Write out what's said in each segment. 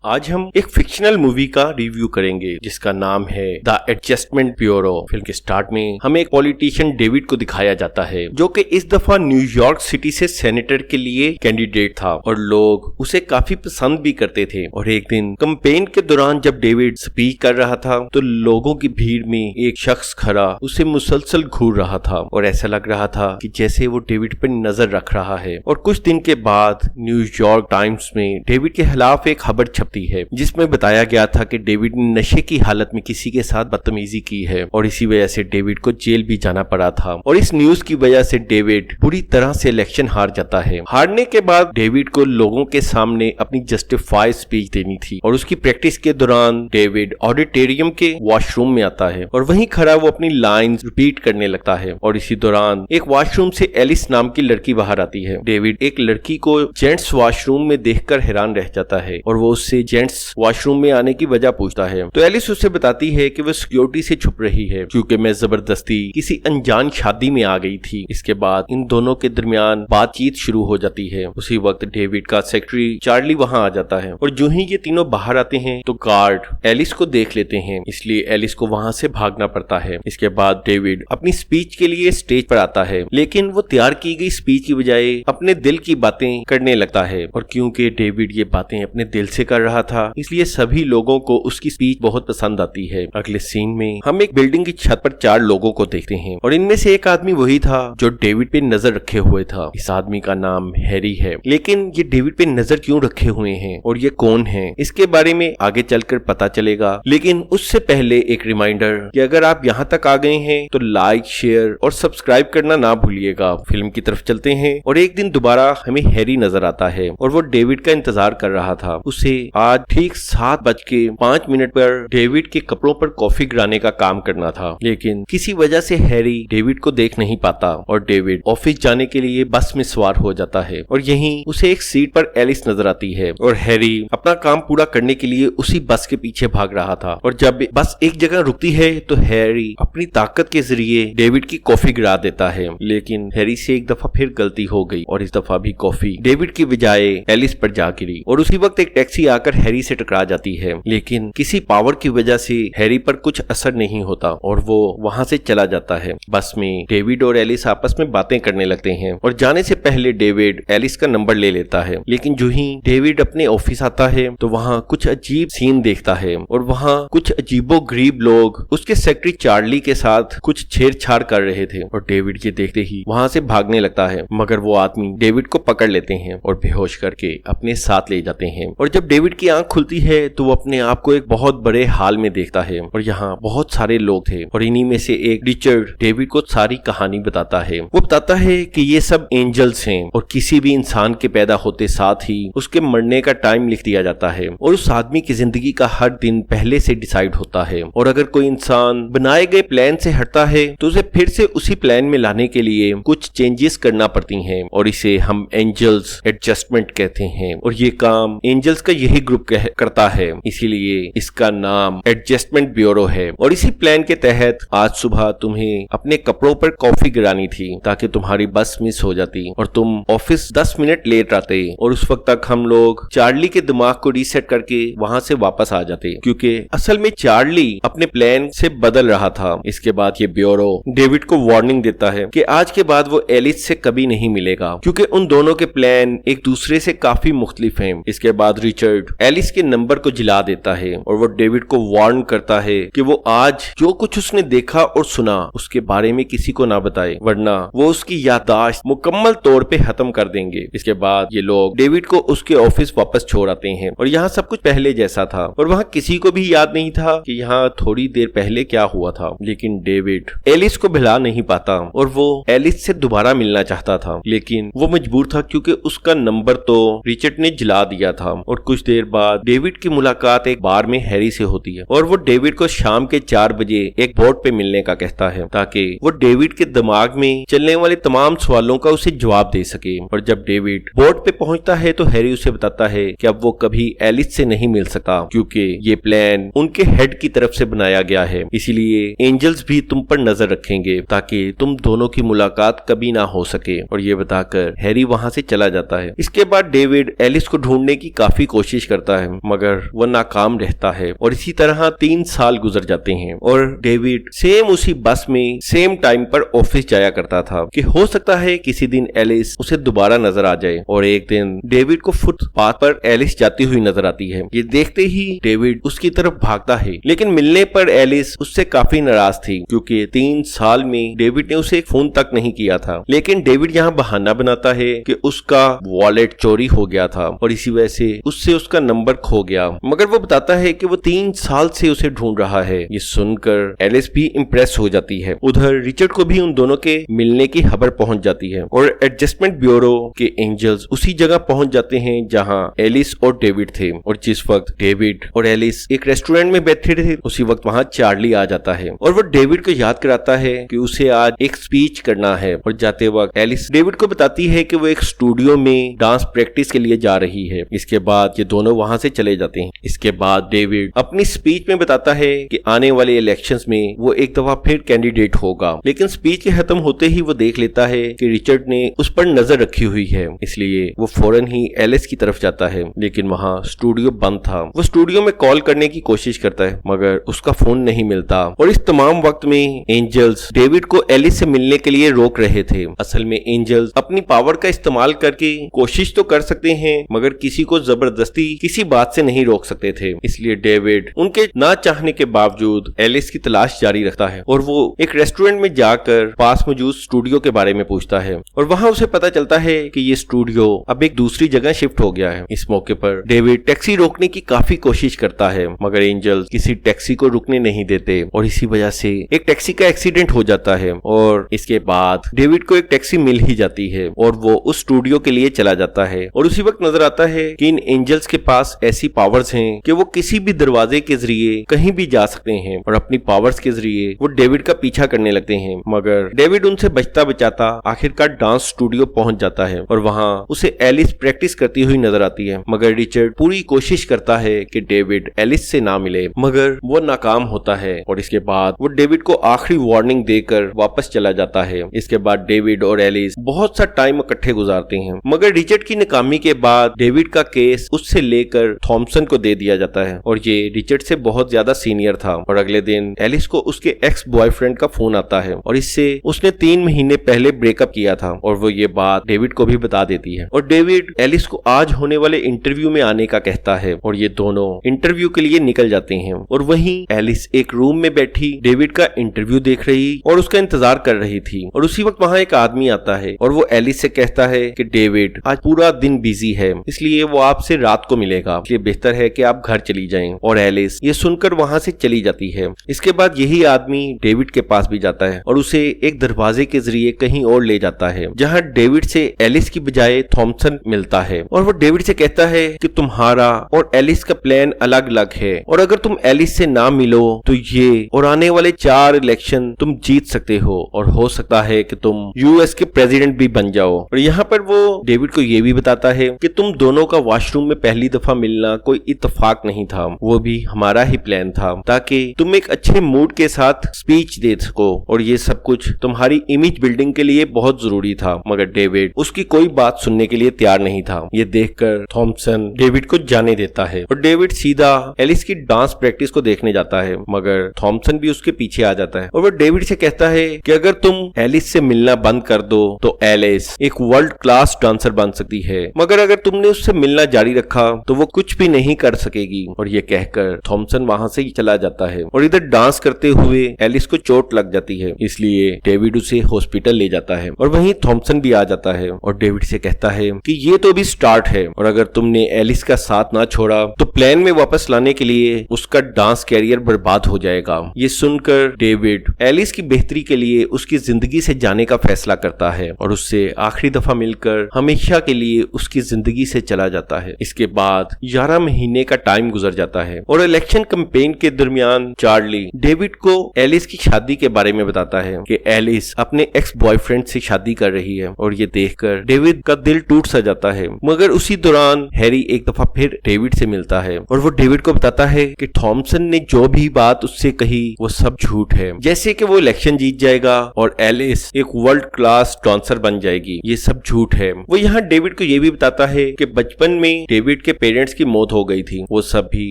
आज हम एक फिक्शनल मूवी का रिव्यू करेंगे जिसका नाम है द एडजस्टमेंट ब्यूरो। फिल्म के स्टार्ट में हमें एक पॉलिटिशियन डेविड को दिखाया जाता है जो कि इस दफा न्यूयॉर्क सिटी से सेनेटर के लिए कैंडिडेट था और लोग उसे काफी पसंद भी करते थे। और एक दिन कैंपेन के दौरान जब डेविड स्पीच कर रहा था तो लोगों की भीड़ में एक शख्स खड़ा उसे मुसलसल घूर रहा था और ऐसा लग रहा था कि जैसे वो डेविड पर नजर रख रहा है। और कुछ दिन के बाद न्यूयॉर्क टाइम्स में डेविड के खिलाफ एक खबर छपती है जिसमें बताया गया था कि डेविड ने नशे की हालत में किसी के साथ बदतमीजी की है और इसी वजह से डेविड को जेल भी जाना पड़ा था। और इस न्यूज की वजह से डेविड बुरी तरह से इलेक्शन हार जाता है। हारने के बाद डेविड को लोगों के सामने अपनी जस्टिफाई स्पीच देनी थी और उसकी प्रैक्टिस के दौरान डेविड ऑडिटोरियम के वॉशरूम में आता है और वहीं खड़ा वो अपनी लाइंस रिपीट करने लगता है। और इसी दौरान एक वॉशरूम से एलिस नाम की लड़की बाहर आती है। डेविड एक लड़की को जेंट्स वॉशरूम में देखकर हैरान रह जाता है और वो उससे जेंट्स वॉशरूम में आने की वजह पूछता है तो एलिस उससे बताती है कि वो सिक्योरिटी से छुप रही है क्योंकि मैं जबरदस्ती किसी अनजान शादी में आ गई थी। इसके बाद इन दोनों के दरमियान बातचीत शुरू हो जाती है। उसी वक्त डेविड का सेक्रेटरी चार्ली वहां आ जाता है और जो ही ये तीनों बाहर आते हैं तो गार्ड एलिस को देख लेते हैं, इसलिए एलिस को वहां से भागना पड़ता है। इसके बाद डेविड अपनी स्पीच के लिए स्टेज पर आता है लेकिन वो तैयार की गई स्पीच की बजाय अपने दिल की बातें करने लगता है। और क्योंकि डेविड ये बातें अपने दिल से कर रहा था इसलिए सभी लोगों को उसकी स्पीच बहुत पसंद आती है। अगले सीन में हम एक बिल्डिंग की छत पर 4 लोगों को देखते हैं और इनमें से एक आदमी वही था जो डेविड पे नजर रखे हुए था। इस आदमी का नाम हैरी है। लेकिन ये डेविड पे नजर क्यों रखे हुए हैं और ये कौन है इसके बारे में आगे चलकर पता चलेगा। लेकिन उससे पहले एक रिमाइंडर कि अगर आप यहाँ तक आ गए हैं तो लाइक, शेयर और सब्सक्राइब करना ना भूलिएगा। फिल्म की तरफ चलते हैं और एक दिन दोबारा हमें हैरी नजर आता है और वो डेविड का इंतजार कर रहा था। उसे आज ठीक 7:05 पर डेविड के कपड़ों पर कॉफी गिराने का काम करना था, लेकिन किसी वजह से हैरी डेविड को देख नहीं पाता और डेविड ऑफिस जाने के लिए बस में सवार हो जाता है। और यहीं उसे एक सीट पर एलिस नजर आती है और हैरी अपना काम पूरा करने के लिए उसी बस के पीछे भाग रहा था। और जब बस एक जगह रुकती है तो हैरी अपनी ताकत के जरिए डेविड की कॉफी गिरा देता है, लेकिन हैरी से एक दफा फिर गलती हो गई और इस दफा भी कॉफी डेविड की बजाय एलिस पर जा गिरी। और उसी वक्त एक टैक्सी आकर हैरी से टकरा जाती है, लेकिन किसी पावर की वजह से हैरी पर कुछ असर नहीं होता और वो वहां से चला जाता है। बस में डेविड और एलिस आपस में बातें करने लगते हैं और जाने से पहले डेविड एलिस का नंबर ले लेता है। लेकिन जो ही डेविड अपने ऑफिस आता है तो वहाँ कुछ अजीब सीन देखता है और वहाँ कुछ अजीबोगरीब लोग उसके सेक्रेटरी चार्ली के साथ कुछ छेड़छाड़ कर रहे थे और डेविड के देखते ही वहाँ से भागने लगता है, मगर वो आदमी डेविड को पकड़ लेते हैं और बेहोश करके अपने साथ ले जाते हैं। और जब डेविड की आंख खुलती है तो वो अपने आप को एक बहुत बड़े हाल में देखता है और यहाँ बहुत सारे लोग थे और इन्हीं में से एक रिचर्ड डेविड को सारी कहानी बताता है। वो बताता है कि ये सब एंजल्स हैं और किसी भी इंसान के पैदा होते साथ ही उसके मरने का टाइम लिख दिया जाता है और उस आदमी की जिंदगी का हर दिन पहले से डिसाइड होता है। और अगर कोई इंसान बनाए गए प्लान से हटता है तो उसे फिर से उसी प्लान में लाने के लिए कुछ चेंजेस करना पड़ती हैं और इसे हम एंजल्स एडजस्टमेंट कहते हैं। और ये काम एंजल्स का यही ग्रुप करता है, इसीलिए इसका नाम एडजस्टमेंट ब्यूरो है। और इसी प्लान के तहत आज सुबह तुम्हें अपने कपड़ों पर कॉफी गिरानी थी ताकि तुम्हारी बस मिस हो जाती और तुम ऑफिस 10 मिनट लेट आते और उस वक्त तक हम लोग चार्ली के दिमाग को रीसेट करके वहां से वापस आ जाते, क्योंकि असल में चार्ली अपने प्लान से बदल रहा था। इसके बाद ये ब्यूरो डेविड को वार्निंग देता है कि आज के बाद वो एलिस से कभी नहीं मिलेगा क्योंकि उन दोनों के प्लान एक दूसरे से काफी मुख्तलिफ हैं। इसके बाद रिचर्ड एलिस के नंबर को जिला देता है और वो डेविड को वार्न करता है कि वो आज जो कुछ उसने देखा और सुना उसके बारे में किसी को ना बताए, वरना वो उसकी याददाश्त मुकम्मल तौर पे खत्म कर देंगे। इसके बाद ये लोग डेविड को उसके ऑफिस वापस छोड़ आते हैं और यहाँ सब कुछ पहले जैसा था और वहाँ किसी को भी याद नहीं था कि यहाँ थोड़ी देर पहले क्या हुआ था। लेकिन डेविड एलिस को भुला नहीं पाता और वो एलिस से दोबारा मिलना चाहता था, लेकिन वो मजबूर था क्योंकि उसका नंबर तो रिचर्ड ने जला दिया था। और कुछ देर बाद डेविड की मुलाकात एक बार में हैरी से होती है और वो डेविड को शाम के 4 बजे एक बोर्ड पे मिलने का कहता है ताकि वो डेविड के दिमाग में चलने वाले तमाम सवालों का उसे जवाब दे सके। और जब डेविड बोर्ड पे पहुंचता है तो हैरी उसे बताता है कि अब वो कभी एलिस से नहीं मिल सकता क्योंकि ये प्लान उनके हेड की तरफ से बनाया गया है, इसीलिए एंजल्स भी तुम पर नजर रखेंगे ताकि तुम दोनों की मुलाकात कभी ना हो सके। और ये बताकर हैरी वहां से चला जाता है। इसके बाद डेविड एलिस को ढूंढने की काफी कोशिश करता है मगर वह नाकाम रहता है और इसी तरह 3 साल गुजर जाते हैं और डेविड सेम उसी बस में सेम टाइम पर ऑफिस जाया करता था कि हो सकता है किसी दिन एलिस उसे दोबारा नजर आ जाए। और एक दिन डेविड को फुटपाथ पर एलिस जाती हुई नजर आती है। ये देखते ही डेविड उसकी तरफ भागता है लेकिन मिलने पर एलिस उससे काफी नाराज थी क्योंकि 3 साल में डेविड ने उसे एक फोन तक नहीं किया था। लेकिन डेविड यहाँ बहाना बनाता है कि उसका वॉलेट चोरी हो गया था और इसी वजह से उससे उसका नंबर खो गया, मगर वो बताता है कि वो 3 साल से उसे ढूंढ रहा है। ये सुनकर एलिस भी इम्प्रेस हो जाती है। उधर रिचर्ड को भी उन दोनों के मिलने की खबर पहुंच जाती है और एडजस्टमेंट ब्यूरो के एंजल्स उसी जगह पहुंच जाते हैं जहां एलिस और डेविड थे। और जिस वक्त डेविड और एलिस एक रेस्टोरेंट में बैठे थे उसी वक्त वहां चार्ली आ जाता है और वो डेविड को याद कराता है कि उसे आज एक स्पीच करना है। और जाते वक्त एलिस डेविड को बताती है कि वो एक स्टूडियो में डांस प्रैक्टिस के लिए जा रही है। इसके बाद ये दोनों वहां से चले जाते हैं। इसके बाद डेविड अपनी स्पीच में बताता है कि आने वाले इलेक्शंस में वो एक दफा फिर कैंडिडेट होगा, लेकिन स्पीच के खत्म होते ही वो देख लेता है कि रिचर्ड ने उस पर नजर रखी हुई है, इसलिए वो फौरन ही एलिस की तरफ जाता है। लेकिन वहाँ स्टूडियो बंद था। वो स्टूडियो में कॉल करने की कोशिश करता है मगर उसका फोन नहीं मिलता और इस तमाम वक्त में एंजल्स डेविड को एलिस से मिलने के लिए रोक रहे थे। असल में एंजल्स अपनी पावर का इस्तेमाल करके कोशिश तो कर सकते हैं मगर किसी को जबरदस्ती किसी बात से नहीं रोक सकते थे, इसलिए डेविड उनके ना चाहने के बावजूद एलिस की तलाश जारी रखता है और वो एक रेस्टोरेंट में जाकर पास मौजूद स्टूडियो के बारे में पूछता है और वहाँ उसे पता चलता है कि ये स्टूडियो अब एक दूसरी जगह शिफ्ट हो गया है। इस मौके पर डेविड टैक्सी रोकने की काफी कोशिश करता है मगर एंजल्स किसी टैक्सी को रुकने नहीं देते और इसी वजह से एक टैक्सी का एक्सीडेंट हो जाता है और इसके बाद डेविड को एक टैक्सी मिल ही जाती है और वो उस स्टूडियो के लिए चला जाता है। और उसी वक्त नजर आता है कि इन एंजल्स के पास ऐसी पावर्स हैं कि वो किसी भी दरवाजे के जरिए कहीं भी जा सकते हैं और अपनी पावर्स के जरिए वो डेविड का पीछा करने लगते हैं। मगर डेविड उनसे बचता बचाता आखिरकार डांस स्टूडियो पहुंच जाता है और वहां उसे एलिस प्रैक्टिस करती हुई नजर आती है। मगर रिचर्ड पूरी कोशिश करता है कि डेविड एलिस से ना मिले मगर वो नाकाम होता है और इसके बाद वो डेविड को आखिरी वार्निंग देकर वापस चला जाता है। इसके बाद डेविड और एलिस बहुत सा टाइम इकट्ठे गुजारते हैं मगर रिचर्ड की नाकामी के बाद डेविड का केस उससे लेकर थॉमसन को दे दिया जाता है और ये रिचर्ड से बहुत ज्यादा सीनियर था। और अगले दिन एलिस को उसके एक्स बॉयफ्रेंड का फोन आता है और इससे उसने 3 महीने पहले ब्रेकअप किया था और वो ये बात डेविड को भी बता देती है और डेविड एलिस को आज होने वाले इंटरव्यू में आने का कहता है और ये दोनों इंटरव्यू के लिए निकल जाते हैं। और वहीं एलिस एक रूम में बैठी डेविड का इंटरव्यू देख रही और उसका इंतजार कर रही थी और उसी वक्त वहाँ एक आदमी आता है और वो एलिस से कहता है कि डेविड आज पूरा दिन बिजी है इसलिए वो आपसे रात को मिलेगा, इसलिए बेहतर है कि आप घर चली जाएं। और एलिस ये सुनकर वहाँ से चली जाती है। इसके बाद यही आदमी डेविड के पास भी जाता है और उसे एक दरवाजे के जरिए कहीं और ले जाता है जहाँ डेविड से एलिस की बजाय थॉमसन मिलता है और वो डेविड से कहता है कि तुम्हारा और एलिस का प्लान अलग अलग है और अगर तुम एलिस से ना मिलो तो ये और आने वाले 4 इलेक्शन तुम जीत सकते हो और हो सकता है कि तुम यूएस के प्रेसिडेंट भी बन जाओ। और यहाँ पर वो डेविड को ये भी बताता है कि तुम दोनों का वॉशरूम में पहली दफा मिलना कोई इत्तेफाक नहीं था, वो भी हमारा ही प्लान था ताकि तुम एक अच्छे मूड के साथ स्पीच दे सको और ये सब कुछ तुम्हारी इमेज बिल्डिंग के लिए बहुत जरूरी था। मगर डेविड उसकी कोई बात सुनने के लिए तैयार नहीं था। ये देखकर थॉमसन डेविड को जाने देता है और डेविड सीधा एलिस की डांस प्रैक्टिस को देखने जाता है मगर थॉमसन भी उसके पीछे आ जाता है और वो डेविड से कहता है कि अगर तुम एलिस से मिलना बंद कर दो तो एलिस एक वर्ल्ड क्लास डांसर बन सकती है मगर अगर तुमने उससे मिलना जारी रखा तो वो कुछ भी नहीं कर सकेगी। और ये कहकर थॉमसन वहां से चला जाता है और इधर डांस करते हुए एलिस को चोट लग जाती है इसलिए डेविड उसे हॉस्पिटल ले जाता है और वहीं थॉमसन भी आ जाता है और डेविड से कहता है कि ये तो अभी स्टार्ट है और अगर तुमने एलिस का साथ ना छोड़ा तो प्लान में वापस लाने के लिए उसका डांस कैरियर बर्बाद हो जाएगा। ये सुनकर डेविड एलिस की बेहतरी के लिए उसकी जिंदगी से जाने का फैसला करता है और उससे आखिरी दफा मिलकर हमेशा के लिए उसकी जिंदगी से चला जाता है। इसके बाद 11 महीने का टाइम गुजर जाता है और इलेक्शन कैंपेन के दरमियान चार्ली डेविड को एलिस की शादी के बारे में बताता है कि एलिस अपने एक्स बॉयफ्रेंड से शादी कर रही है और ये देखकर डेविड का दिल टूट सा जाता है। मगर उसी दौरान हैरी एक दफा फिर डेविड से मिलता है और वो डेविड को बताता है कि थॉमसन ने जो भी बात उससे कही वो सब झूठ है, जैसे कि वो इलेक्शन जीत जाएगा और एलिस एक वर्ल्ड क्लास डांसर बन जाएगी, ये सब झूठ है। वो यहाँ डेविड को ये भी बताता है कि बचपन में डेविड के पेरेंट्स की मौत हो गई थी, वो सब भी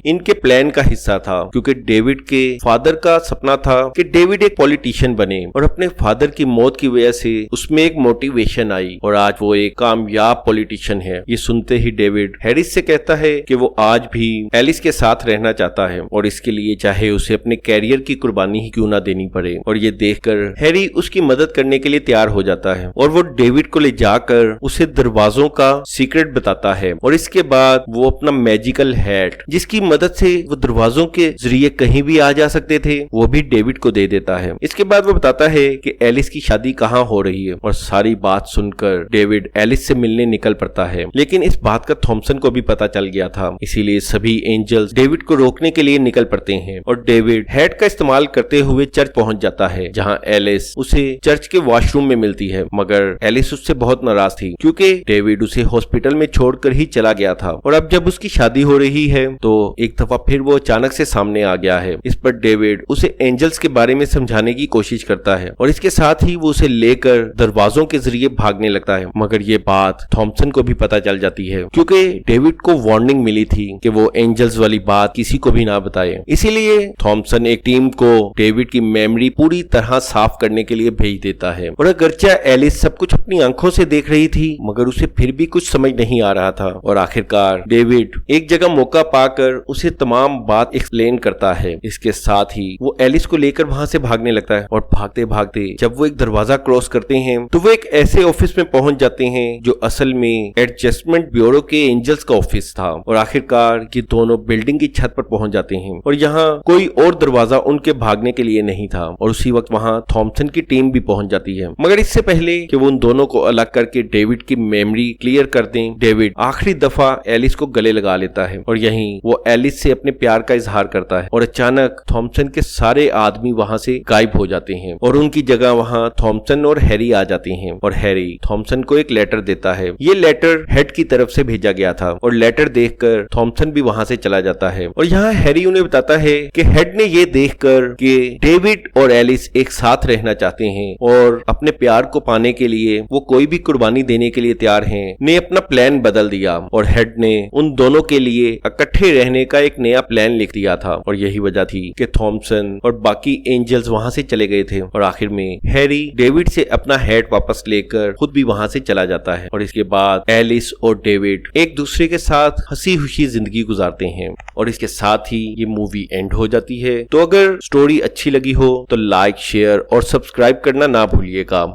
इनके प्लान का हिस्सा था, क्योंकि डेविड के फादर का सपना था कि डेविड एक पॉलिटिशियन बने और अपने फादर की मौत की वजह से उसमें एक मोटिवेशन आई और आज वो एक कामयाब पॉलिटिशियन है। ये सुनते ही डेविड हैरिस से कहता है कि वो आज भी एलिस के साथ रहना चाहता है और इसके लिए चाहे उसे अपने कैरियर की कुर्बानी ही क्यों ना देनी पड़े। और ये देखकर हैरी उसकी मदद करने के लिए तैयार हो जाता है और वो डेविड को ले जाकर उसे दरवाजों का सीक्रेट बताता है और इसके बाद वो अपना मैजिकल हैट, जिसकी मदद से वो दरवाजों के जरिए कहीं भी आ जा सकते थे, वो भी डेविड को दे देता है। इसके बाद वो बताता है कि एलिस की शादी कहाँ हो रही है और सारी बात सुनकर डेविड एलिस से मिलने निकल पड़ता है। लेकिन इस बात का थॉमसन को भी पता चल गया था, इसीलिए सभी एंजल्स डेविड को रोकने के लिए निकल पड़ते हैं और डेविड हैट का इस्तेमाल करते हुए चर्च पहुंच जाता है, जहां एलिस उसे चर्च के वॉशरूम में मिलती है। मगर एलिस उससे बहुत नाराज थी क्योंकि डेविड उसे हॉस्पिटल में छोड़कर ही चला गया था और अब जब उसकी शादी हो रही है तो एक दफा फिर वो अचानक से सामने आ गया है। इस पर डेविड उसे एंजल्स के बारे में समझाने की कोशिश करता है और इसके साथ ही वो उसे लेकर दरवाजों के जरिए भागने लगता है। मगर ये बात थॉमसन को भी पता चल जाती है क्योंकि डेविड को वार्निंग मिली थी कि वो एंजल्स वाली बात किसी को भी ना बताए। इसीलिए थॉमसन एक टीम को डेविड की मेमोरी पूरी तरह साफ करने के लिए भेज देता है और अगरचे एलिस सब कुछ अपनी आंखों से देख रही थी मगर उसे फिर भी कुछ समझ नहीं आ रहा था और आखिरकार डेविड एक जगह मौका पाकर उसे तमाम बात एक्सप्लेन करता है। इसके साथ ही वो एलिस को लेकर वहां से भागने लगता है और भागते भागते जब वो एक दरवाजा क्रॉस करते हैं तो वो एक ऐसे ऑफिस में पहुंच जाते हैं जो असल में एडजस्टमेंट ब्यूरो के एंजल्स का ऑफिस था और आखिरकार ये दोनों बिल्डिंग की छत पर पहुंच जाते हैं और यहाँ कोई और दरवाजा उनके भागने के लिए नहीं था और उसी वक्त वहाँ थॉमसन की टीम भी पहुंच जाती है। मगर इससे पहले कि वो उन दोनों को अलग करके डेविड की मेमोरी क्लियर कर दें, डेविड आखिरी दफा एलिस को गले लगा लेता है और यहीं वो एलिस से अपने प्यार का इजहार करता है और अचानक थॉमसन के सारे आदमी वहाँ से गायब हो जाते हैं और उनकी जगह वहाँ थॉमसन और हैरी आ जाते हैं और हैरी थॉमसन को एक लेटर देता है। ये लेटर हेड की तरफ से भेजा गया था और लेटर देखकर थॉमसन भी वहाँ से चला जाता है और यहाँ हैरी उन्हें बताता है कि हेड ने ये देखकर कि डेविड और एलिस एक साथ रहना चाहते हैं और अपने प्यार को पाने के लिए वो कोई भी कुर्बानी देने के लिए तैयार हैं, ने अपना प्लान बदल दिया और हेड ने उन दोनों के लिए इकट्ठे रहने का एक नया प्लान लिख दिया था और यही वजह थी कि थॉमसन और बाकी एंजल्स वहां से चले गए थे और आखिर में हैरी डेविड से अपना हेड वापस लेकर खुद भी वहां से चला जाता है और इसके बाद एलिस और डेविड एक दूसरे के साथ हंसी खुशी जिंदगी गुजारते हैं और इसके साथ ही ये मूवी एंड हो जाती है। तो अगर स्टोरी अच्छी लगी हो तो लाइक, शेयर और सब्सक्राइब करना ना भूलिएगा।